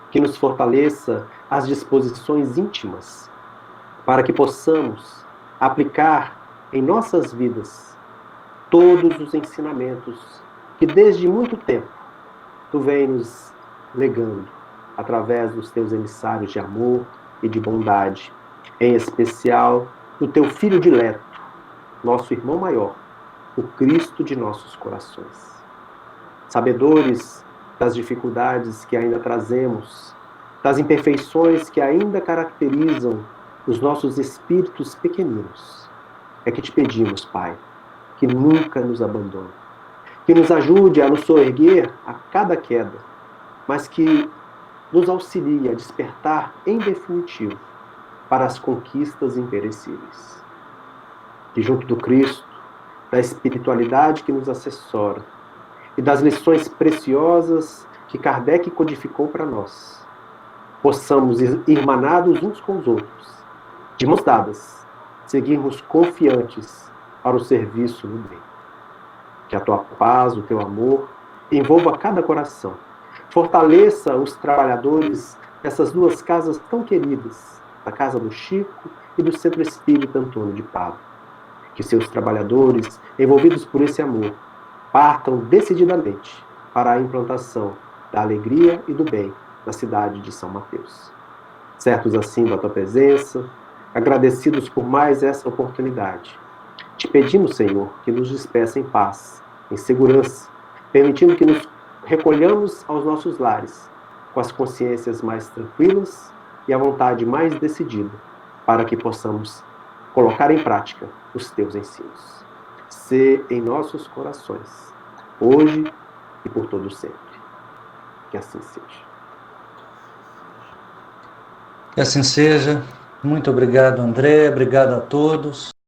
que nos fortaleça as disposições íntimas, para que possamos aplicar em nossas vidas todos os ensinamentos que desde muito tempo Tu vem nos legando através dos Teus emissários de amor e de bondade, em especial do Teu Filho dileto, nosso irmão maior, o Cristo de nossos corações. Sabedores das dificuldades que ainda trazemos, das imperfeições que ainda caracterizam os nossos espíritos pequeninos, é que Te pedimos, Pai, que nunca nos abandone, que nos ajude a nos soerguer a cada queda, mas que nos auxilie a despertar em definitivo para as conquistas imperecíveis. Que junto do Cristo, da espiritualidade que nos assessora e das lições preciosas que Kardec codificou para nós, possamos, irmanados uns com os outros, de mãos dadas, seguirmos confiantes para o serviço do bem. Que a tua paz, o teu amor, envolva cada coração. Fortaleça os trabalhadores dessas duas casas tão queridas, a casa do Chico e do Centro Espírita Antônio de Pádua. Que seus trabalhadores, envolvidos por esse amor, partam decididamente para a implantação da alegria e do bem na cidade de São Mateus. Certos assim da tua presença, agradecidos por mais essa oportunidade, te pedimos, Senhor, que nos despeça em paz, em segurança, permitindo que nos recolhamos aos nossos lares, com as consciências mais tranquilas e a vontade mais decidida, para que possamos colocar em prática os teus ensinos. Sê em nossos corações, hoje e por todo sempre. Que assim seja. Que assim seja. Muito obrigado, André. Obrigado a todos.